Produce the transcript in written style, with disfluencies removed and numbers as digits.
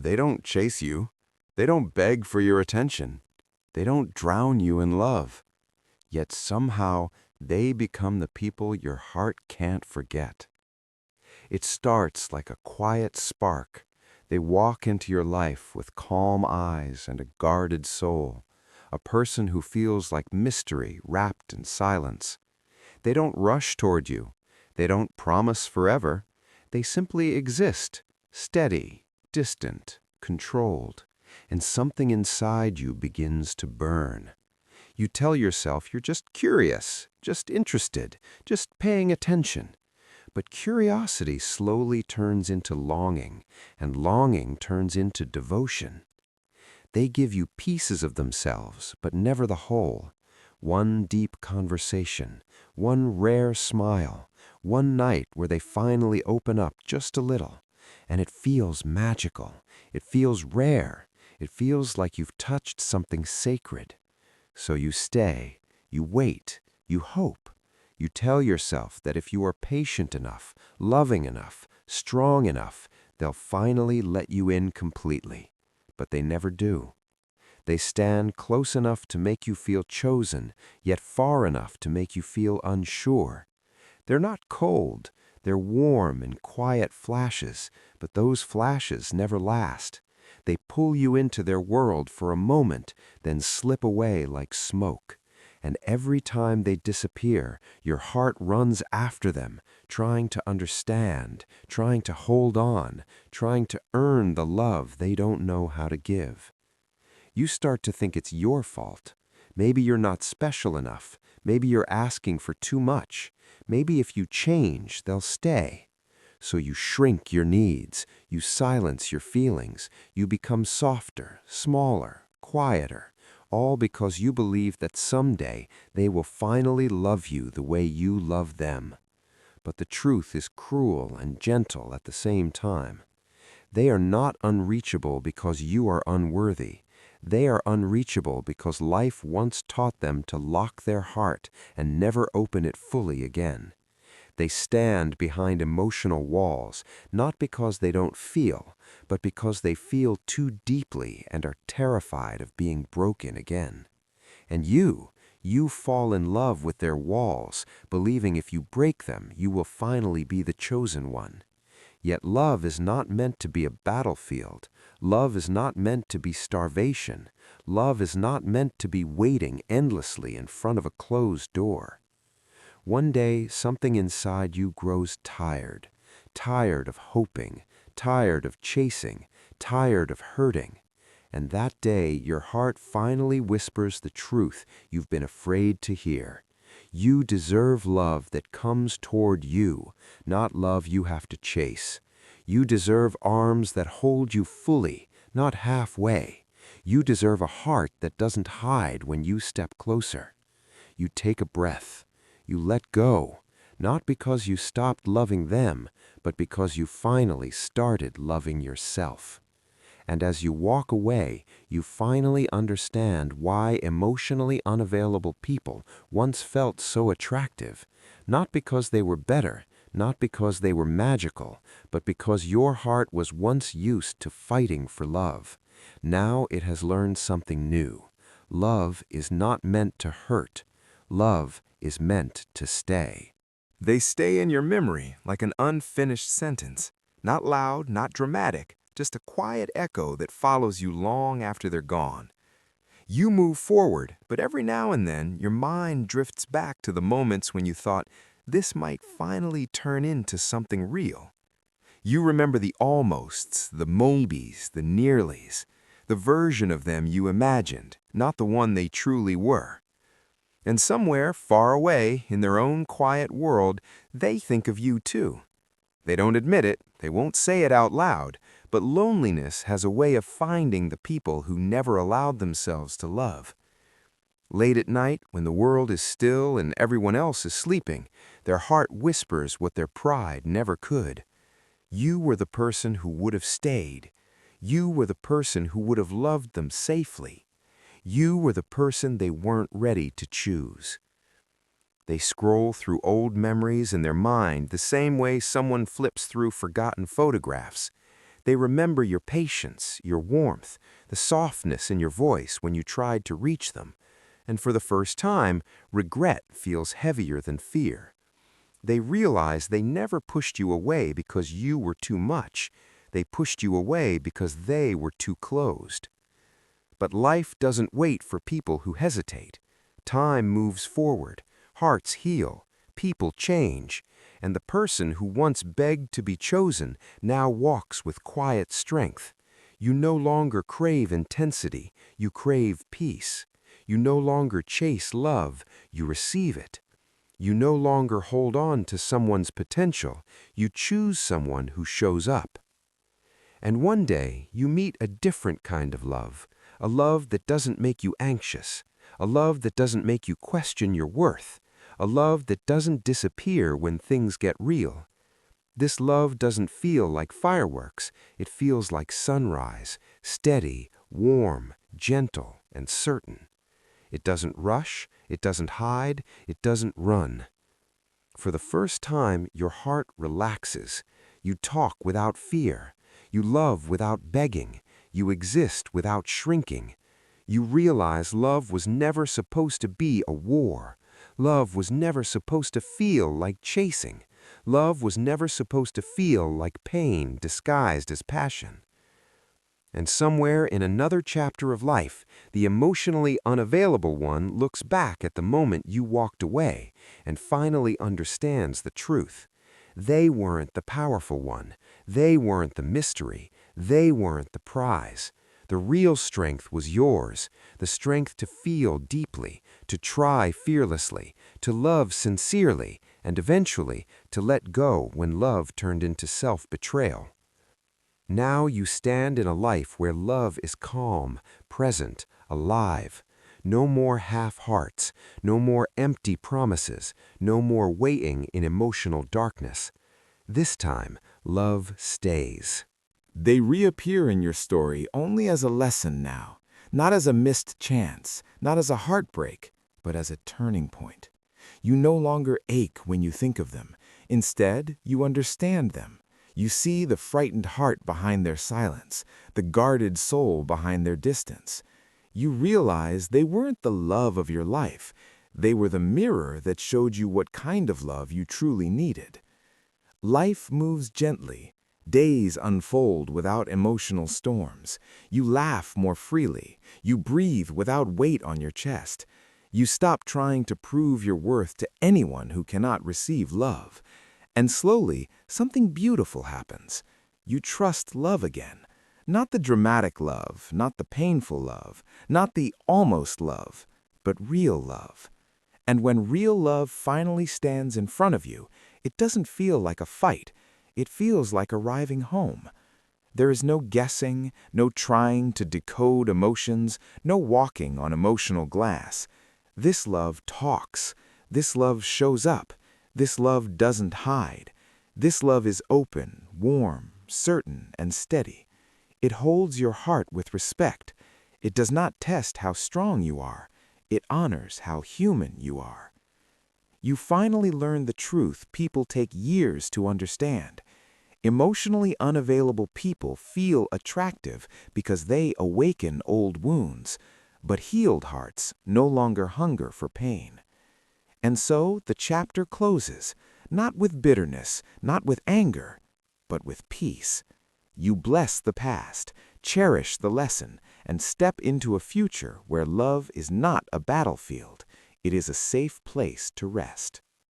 They don't chase you. They don't beg for your attention. They don't drown you in love. Yet somehow they become the people your heart can't forget. It starts like a quiet spark. They walk into your life with calm eyes and a guarded soul, a person who feels like mystery wrapped in silence. They don't rush toward you. They don't promise forever. They simply exist, steady, distant, controlled, and something inside you begins to burn. You tell yourself you're just curious, just interested, just paying attention. But curiosity slowly turns into longing, and longing turns into devotion. They give you pieces of themselves, but never the whole. One deep conversation, one rare smile, one night where they finally open up just a little. And it feels magical. It feels rare. It feels like you've touched something sacred. So you stay, you wait, you hope. You tell yourself that if you are patient enough, loving enough, strong enough, they'll finally let you in completely. But they never do. They stand close enough to make you feel chosen, yet far enough to make you feel unsure. They're not cold. They're warm in quiet flashes, but those flashes never last. They pull you into their world for a moment, then slip away like smoke. And every time they disappear, your heart runs after them, trying to understand, trying to hold on, trying to earn the love they don't know how to give. You start to think it's your fault. Maybe you're not special enough. Maybe you're asking for too much. Maybe if you change, they'll stay. So you shrink your needs, you silence your feelings, you become softer, smaller, quieter, all because you believe that someday they will finally love you the way you love them. But the truth is cruel and gentle at the same time. They are not unreachable because you are unworthy. They are unreachable because life once taught them to lock their heart and never open it fully again. They stand behind emotional walls, not because they don't feel, but because they feel too deeply and are terrified of being broken again. And you fall in love with their walls, believing if you break them, you will finally be the chosen one. Yet love is not meant to be a battlefield. Love is not meant to be starvation. Love is not meant to be waiting endlessly in front of a closed door. One day, something inside you grows tired, tired of hoping, tired of chasing, tired of hurting. And that day, your heart finally whispers the truth you've been afraid to hear. You deserve love that comes toward you, not love you have to chase. You deserve arms that hold you fully, not halfway. You deserve a heart that doesn't hide when you step closer. You take a breath. You let go, not because you stopped loving them, but because you finally started loving yourself. And as you walk away, you finally understand why emotionally unavailable people once felt so attractive, not because they were better, not because they were magical, but because your heart was once used to fighting for love. Now it has learned something new. Love is not meant to hurt. Love is meant to stay. They stay in your memory like an unfinished sentence. Not loud, not dramatic, just a quiet echo that follows you long after they're gone. You move forward, but every now and then your mind drifts back to the moments when you thought this might finally turn into something real. You remember the almosts, the maybes, the nearlies, the version of them you imagined, not the one they truly were. And somewhere far away in their own quiet world, they think of you too. They don't admit it, they won't say it out loud, but loneliness has a way of finding the people who never allowed themselves to love. Late at night, when the world is still and everyone else is sleeping, their heart whispers what their pride never could. You were the person who would have stayed. You were the person who would have loved them safely. You were the person they weren't ready to choose. They scroll through old memories in their mind the same way someone flips through forgotten photographs. They remember your patience, your warmth, the softness in your voice when you tried to reach them. And for the first time, regret feels heavier than fear. They realize they never pushed you away because you were too much. They pushed you away because they were too closed. But life doesn't wait for people who hesitate. Time moves forward, hearts heal, people change, and the person who once begged to be chosen now walks with quiet strength. You no longer crave intensity, you crave peace. You no longer chase love, you receive it. You no longer hold on to someone's potential, you choose someone who shows up. And one day, you meet a different kind of love, a love that doesn't make you anxious, a love that doesn't make you question your worth, a love that doesn't disappear when things get real. This love doesn't feel like fireworks, it feels like sunrise, steady, warm, gentle, and certain. It doesn't rush, it doesn't hide, it doesn't run. For the first time, your heart relaxes. You talk without fear. You love without begging. You exist without shrinking. You realize love was never supposed to be a war. Love was never supposed to feel like chasing. Love was never supposed to feel like pain disguised as passion. And somewhere in another chapter of life, the emotionally unavailable one looks back at the moment you walked away and finally understands the truth. They weren't the powerful one. They weren't the mystery. They weren't the prize. The real strength was yours, the strength to feel deeply, to try fearlessly, to love sincerely, and eventually to let go when love turned into self-betrayal. Now you stand in a life where love is calm, present, alive. No more half-hearts, no more empty promises, no more waiting in emotional darkness. This time, love stays. They reappear in your story only as a lesson now, not as a missed chance, not as a heartbreak, but as a turning point. You no longer ache when you think of them. Instead, you understand them. You see the frightened heart behind their silence, the guarded soul behind their distance. You realize they weren't the love of your life. They were the mirror that showed you what kind of love you truly needed. Life moves gently. Days unfold without emotional storms. You laugh more freely. You breathe without weight on your chest. You stop trying to prove your worth to anyone who cannot receive love. And slowly, something beautiful happens. You trust love again. Not the dramatic love, not the painful love, not the almost love, but real love. And when real love finally stands in front of you, it doesn't feel like a fight. It feels like arriving home. There is no guessing, no trying to decode emotions, no walking on emotional glass. This love talks. This love shows up. This love doesn't hide. This love is open, warm, certain, and steady. It holds your heart with respect. It does not test how strong you are. It honors how human you are. You finally learn the truth people take years to understand. Emotionally unavailable people feel attractive because they awaken old wounds, but healed hearts no longer hunger for pain. And so the chapter closes, not with bitterness, not with anger, but with peace. You bless the past, cherish the lesson, and step into a future where love is not a battlefield. It is a safe place to rest.